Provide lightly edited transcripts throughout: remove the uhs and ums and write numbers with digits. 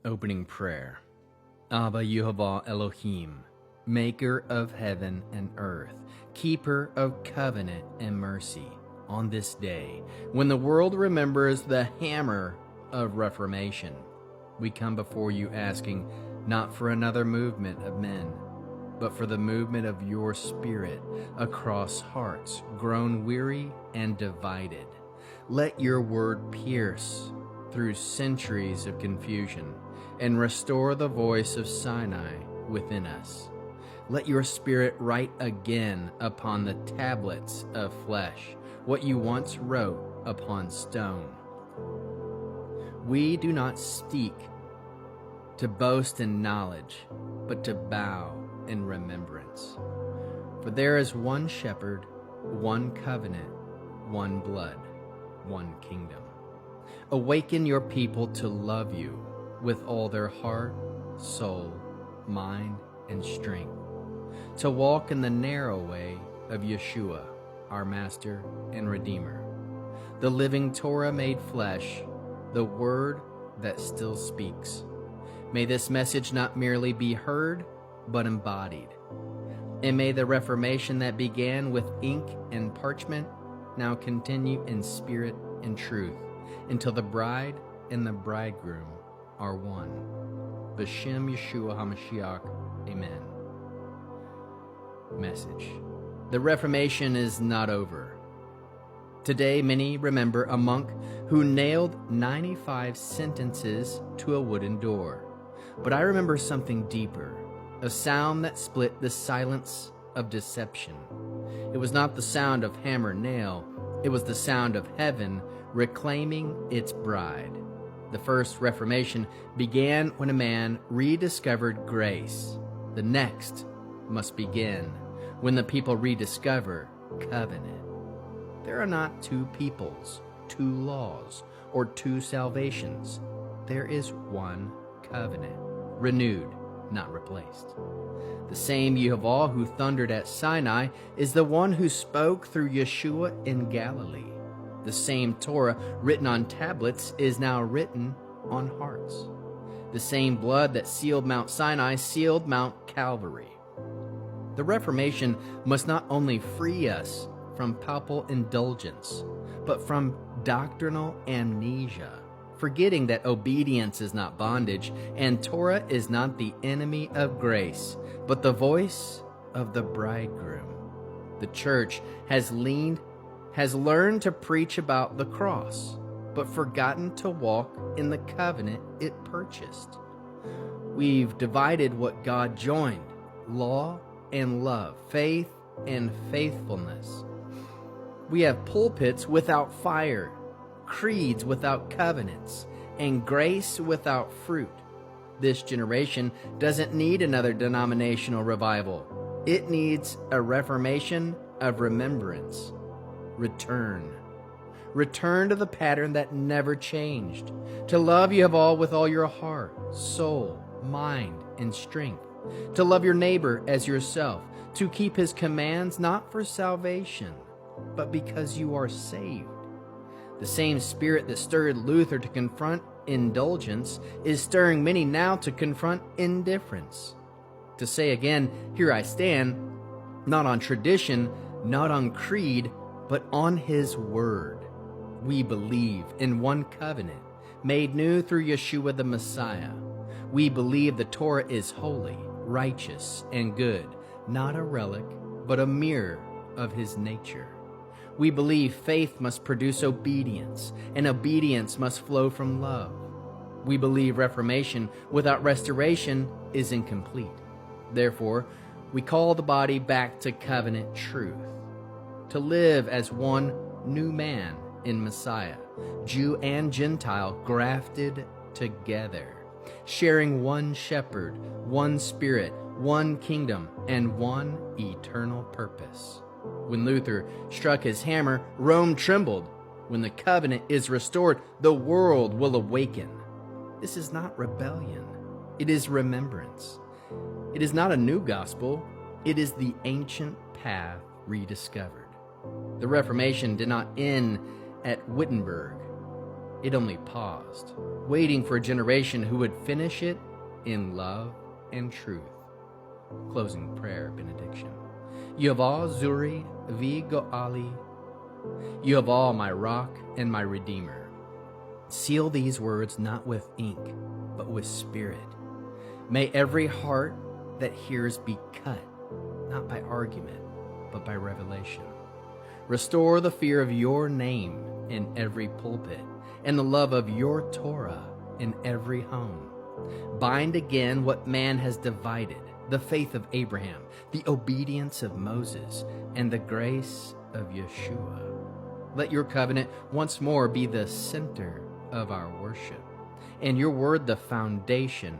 Opening prayer. Abba, Yehovah, Elohim, maker of heaven and earth, keeper of covenant and mercy, on this day, when the world remembers the hammer of Reformation, we come before you asking not for another movement of men, but for the movement of your Spirit across hearts grown weary and divided. Let your word pierce through centuries of confusion and restore the voice of Sinai within us. Let your Spirit write again upon the tablets of flesh what you once wrote upon stone. We do not speak to boast in knowledge, but to bow in remembrance. For there is one shepherd, one covenant, one blood, one kingdom. Awaken your people to love you with all their heart, soul, mind, and strength, to walk in the narrow way of Yeshua, our Master and Redeemer, the living Torah made flesh, the Word that still speaks. May this message not merely be heard, but embodied. And may the Reformation that began with ink and parchment now continue in spirit and truth, until the bride and the bridegroom are one. B'Shem Yeshua HaMashiach, Amen. Message. The Reformation is not over. Today, many remember a monk who nailed 95 sentences to a wooden door. But I remember something deeper, a sound that split the silence of deception. It was not the sound of hammer nail, it was the sound of heaven reclaiming its bride. The first Reformation began when a man rediscovered grace. The next must begin when the people rediscover covenant. There are not two peoples, two laws, or two salvations. There is one covenant, renewed, not replaced. The same Yehovah who thundered at Sinai is the one who spoke through Yeshua in Galilee. The same Torah written on tablets is now written on hearts. The same blood that sealed Mount Sinai sealed Mount Calvary. The Reformation must not only free us from papal indulgence, but from doctrinal amnesia, forgetting that obedience is not bondage and Torah is not the enemy of grace, but the voice of the bridegroom. The church has learned to preach about the cross, but forgotten to walk in the covenant it purchased. We've divided what God joined, law and love, faith and faithfulness. We have pulpits without fire, creeds without covenants, and grace without fruit. This generation doesn't need another denominational revival. It needs a reformation of remembrance. Return to the pattern that never changed, to love Yehovah with all your heart, soul, mind, and strength, to love your neighbor as yourself, to keep his commands not for salvation, but because you are saved. The same spirit that stirred Luther to confront indulgence is stirring many now to confront indifference. To say again, here I stand, not on tradition, not on creed, but on his word. We believe in one covenant, made new through Yeshua the Messiah. We believe the Torah is holy, righteous, and good, not a relic, but a mirror of his nature. We believe faith must produce obedience, and obedience must flow from love. We believe reformation without restoration is incomplete. Therefore, we call the body back to covenant truth, to live as one new man in Messiah, Jew and Gentile grafted together, sharing one shepherd, one spirit, one kingdom, and one eternal purpose. When Luther struck his hammer, Rome trembled. When the covenant is restored, the world will awaken. This is not rebellion. It is remembrance. It is not a new gospel. It is the ancient path rediscovered. The Reformation did not end at Wittenberg. It only paused, waiting for a generation who would finish it in love and truth. Closing prayer benediction. Yehovah Zuri Vi Goali. Yehovah, my rock and my redeemer. Seal these words not with ink, but with spirit. May every heart that hears be cut, not by argument, but by revelation. Restore the fear of your name in every pulpit, and the love of your Torah in every home. Bind again what man has divided, the faith of Abraham, the obedience of Moses, and the grace of Yeshua. Let your covenant once more be the center of our worship, and your word the foundation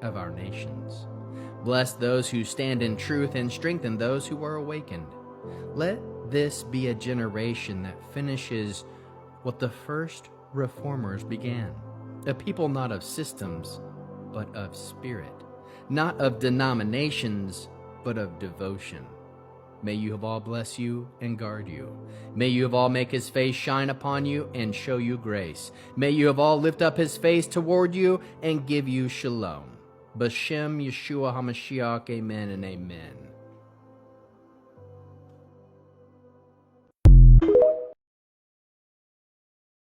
of our nations. Bless those who stand in truth and strengthen those who are awakened. Let this be a generation that finishes what the first reformers began, a people not of systems, but of spirit, not of denominations, but of devotion. May Yehovah bless you and guard you. May Yehovah make his face shine upon you and show you grace. May Yehovah lift up his face toward you and give you shalom. B'Shem Yeshua HaMashiach, amen and amen.